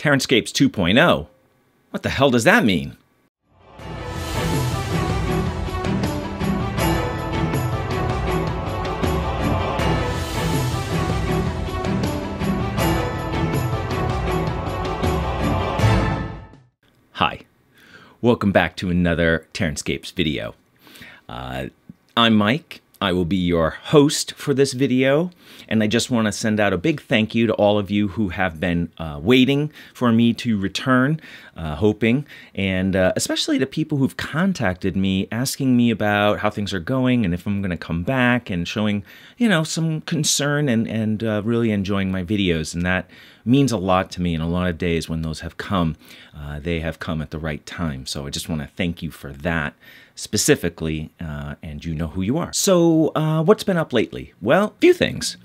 TerranScapes 2.0. What the hell does that mean? Hi, welcome back to another TerranScapes video. I'm Mike. I will be your host for this video, and I just want to send out a big thank you to all of you who have been waiting for me to return, hoping, and especially to people who've contacted me asking me about how things are going and if I'm going to come back, and showing, you know, some concern and really enjoying my videos. And that means a lot to me, and a lot of days when those have come, they have come at the right time. So I just want to thank you for that specifically, and you know who you are. So what's been up lately? Well, a few things.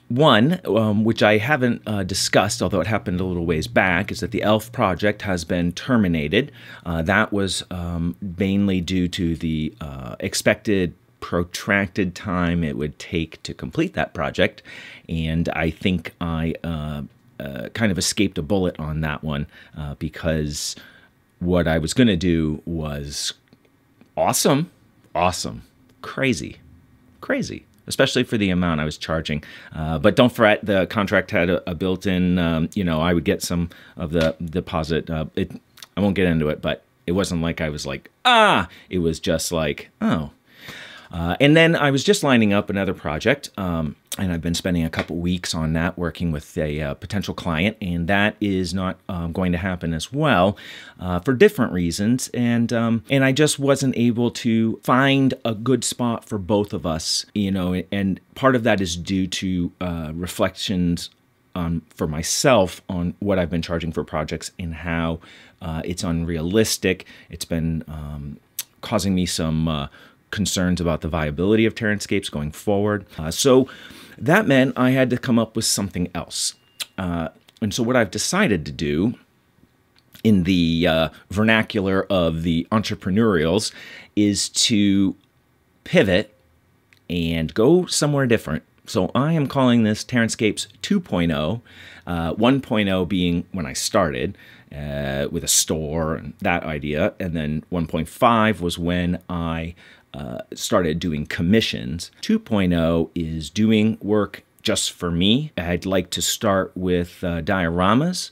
One, which I haven't discussed, although it happened a little ways back, is that the ELF project has been terminated. That was mainly due to the expected protracted time it would take to complete that project, and I think I kind of escaped a bullet on that one, because what I was going to do was awesome, crazy, especially for the amount I was charging. But don't fret, the contract had a built-in, you know, I would get some of the deposit. I won't get into it, but it wasn't like I was like, it was just like, oh. And then I was just lining up another project, and I've been spending a couple weeks on that, working with a potential client, and that is not going to happen as well, for different reasons. And I just wasn't able to find a good spot for both of us, you know. And part of that is due to reflections for myself on what I've been charging for projects and how it's unrealistic. It's been causing me some concerns about the viability of TerranScapes going forward. So that meant I had to come up with something else. And so what I've decided to do, in the vernacular of the entrepreneurials, is to pivot and go somewhere different. So I am calling this TerranScapes 2.0, 1.0 being when I started with a store and that idea, and then 1.5 was when I started doing commissions. 2.0 is doing work just for me. I'd like to start with dioramas,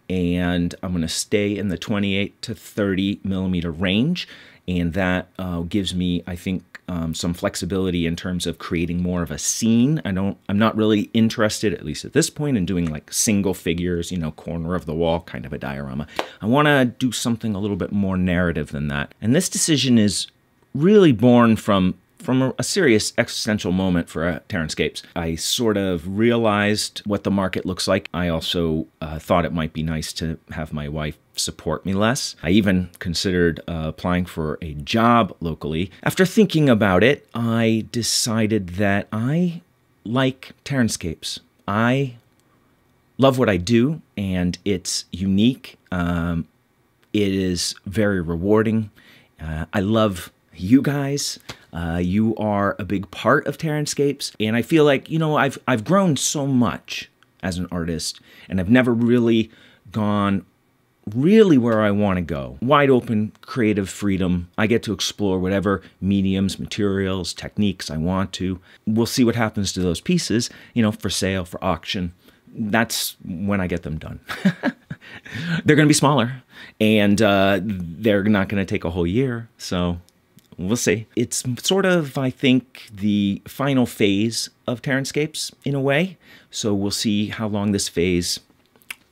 and I'm going to stay in the 28 to 30 millimeter range, and that gives me, I think, some flexibility in terms of creating more of a scene. I'm not really interested, at least at this point, in doing like single figures, you know, corner of the wall kind of a diorama. I want to do something a little bit more narrative than that. And this decision is really born from a serious existential moment for TerranScapes. I sort of realized what the market looks like. I also thought it might be nice to have my wife support me less. I even considered applying for a job locally. After thinking about it, I decided that I like TerranScapes. I love what I do, and it's unique. It is very rewarding. I love you guys. You are a big part of TerranScapes, and I feel like, you know, I've grown so much as an artist, and I've never really gone where I want to go. Wide open creative freedom. I get to explore whatever mediums, materials, techniques I want to. We'll see what happens to those pieces, you know, for sale, for auction. That's when I get them done. They're going to be smaller, and they're not going to take a whole year, so we'll see. It's sort of, I think, the final phase of TerranScapes in a way. So we'll see how long this phase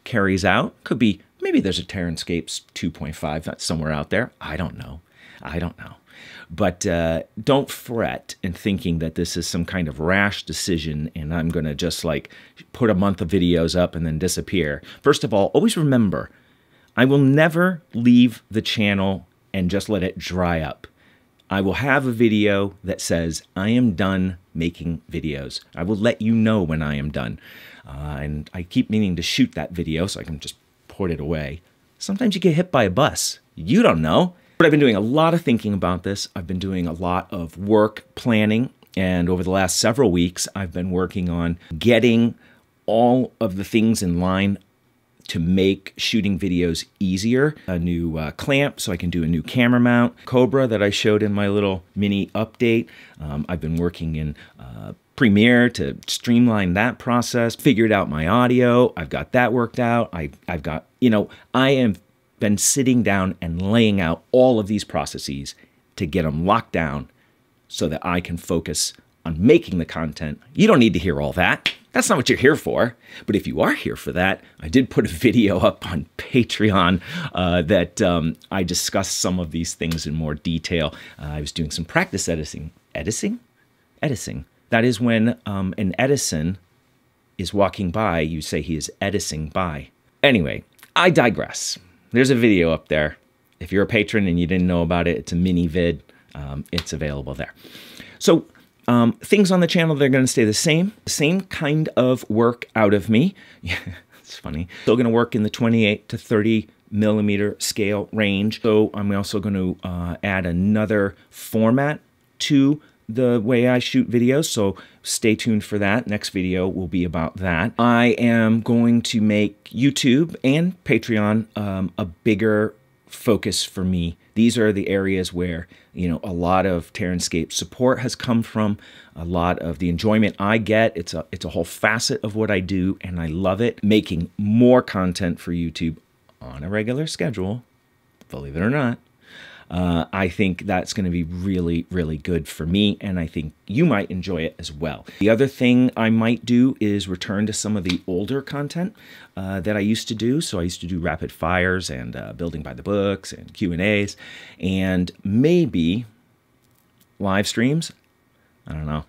carries out. Could be, maybe there's a TerranScapes 2.5 that's somewhere out there. I don't know. But don't fret in thinking that this is some kind of rash decision and I'm going to just like put a month of videos up and then disappear. First of all, always remember, I will never leave the channel and just let it dry up. I will have a video that says, I am done making videos. I will let you know when I am done. And I keep meaning to shoot that video so I can just put it away. Sometimes you get hit by a bus. You don't know. But I've been doing a lot of thinking about this. I've been doing a lot of work planning. And over the last several weeks, I've been working on getting all of the things in line to make shooting videos easier. A new clamp so I can do a new camera mount. Cobra that I showed in my little mini update. I've been working in Premiere to streamline that process. Figured out my audio. I've got that worked out. I've got, you know, I have been sitting down and laying out all of these processes to get them locked down so that I can focus on making the content. You don't need to hear all that. That's not what you're here for. But if you are here for that, I did put a video up on Patreon that I discussed some of these things in more detail. I was doing some practice editing. Editing? That is when an Edison is walking by, you say he is edicing by. Anyway, I digress. There's a video up there. If you're a patron and you didn't know about it, it's a mini vid. It's available there. So things on the channel, they're going to stay the same kind of work out of me. Yeah, it's funny. Still going to work in the 28 to 30 millimeter scale range. So I'm also going to add another format to the way I shoot videos, so stay tuned for that. Next video will be about that. I am going to make YouTube and Patreon a bigger focus for me. These are the areas where, you know, a lot of TerranScapes support has come from, a lot of the enjoyment I get. It's a whole facet of what I do, and I love it. Making more content for YouTube on a regular schedule, believe it or not. I think that's going to be really, really good for me, and I think you might enjoy it as well. The other thing I might do is return to some of the older content that I used to do. So I used to do rapid fires and building by the books and Q&As, and maybe live streams. I don't know.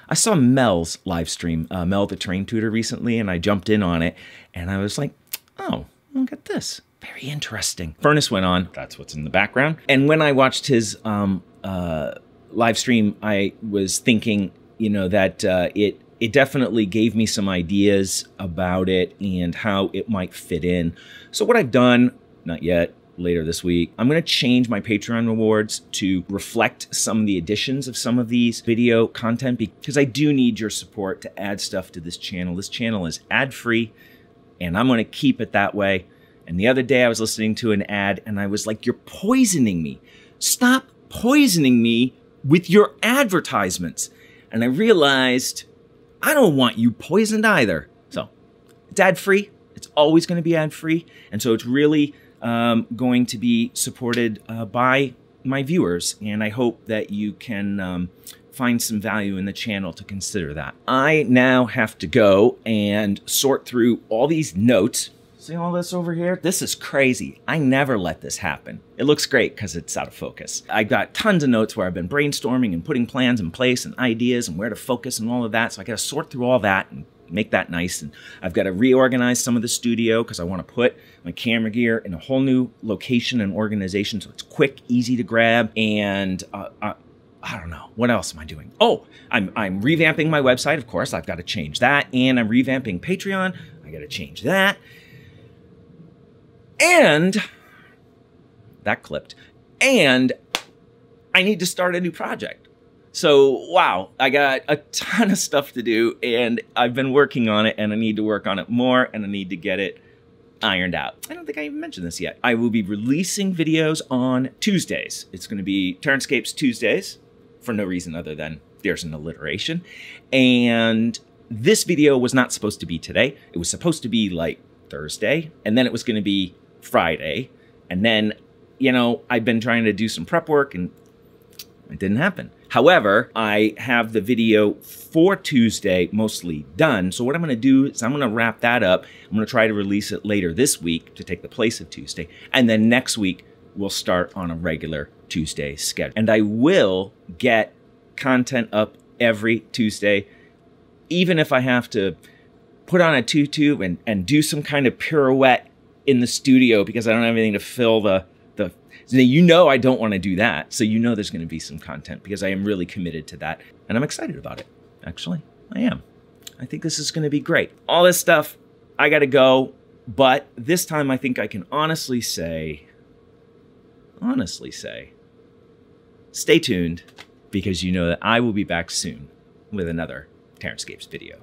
I saw Mel's live stream, Mel the Terrain Tutor, recently, and I jumped in on it, and I was like, oh, look at this. Very interesting. Furnace went on. That's what's in the background. And when I watched his live stream, I was thinking, you know, that it definitely gave me some ideas about it and how it might fit in. So what I've done, not yet, later this week, I'm going to change my Patreon rewards to reflect some of the additions of some of these video content, because I do need your support to add stuff to this channel. This channel is ad-free, and I'm going to keep it that way. And the other day I was listening to an ad and I was like, you're poisoning me. Stop poisoning me with your advertisements. And I realized I don't want you poisoned either. So it's ad-free. It's always going to be ad-free. And so it's really going to be supported by my viewers. And I hope that you can find some value in the channel to consider that. I now have to go and sort through all these notes. See all this over here? This is crazy. I never let this happen. It looks great because it's out of focus. I got tons of notes where I've been brainstorming and putting plans in place and ideas and where to focus and all of that. So I got to sort through all that and make that nice. And I've got to reorganize some of the studio because I want to put my camera gear in a whole new location and organization so it's quick, easy to grab. And I don't know. What else am I doing? Oh, I'm revamping my website, of course. I've got to change that. And I'm revamping Patreon. I got to change that. And that clipped. And I need to start a new project. So, wow, I got a ton of stuff to do, and I've been working on it, and I need to work on it more, and I need to get it ironed out. I don't think I even mentioned this yet. I will be releasing videos on Tuesdays. It's going to be TerranScapes Tuesdays, for no reason other than there's an alliteration. And this video was not supposed to be today. It was supposed to be like Thursday, and then it was going to be Friday. And then, you know, I've been trying to do some prep work and it didn't happen. However, I have the video for Tuesday mostly done. So what I'm going to do is I'm going to wrap that up. I'm going to try to release it later this week to take the place of Tuesday. And then next week, we'll start on a regular Tuesday schedule. And I will get content up every Tuesday, even if I have to put on a tutu and do some kind of pirouette in the studio because I don't have anything to fill the you know I don't want to do that. So you know there's going to be some content because I am really committed to that. And I'm excited about it. Actually, I am. I think this is going to be great. All this stuff, I got to go. But this time I think I can honestly say, stay tuned because you know that I will be back soon with another TerranScapes video.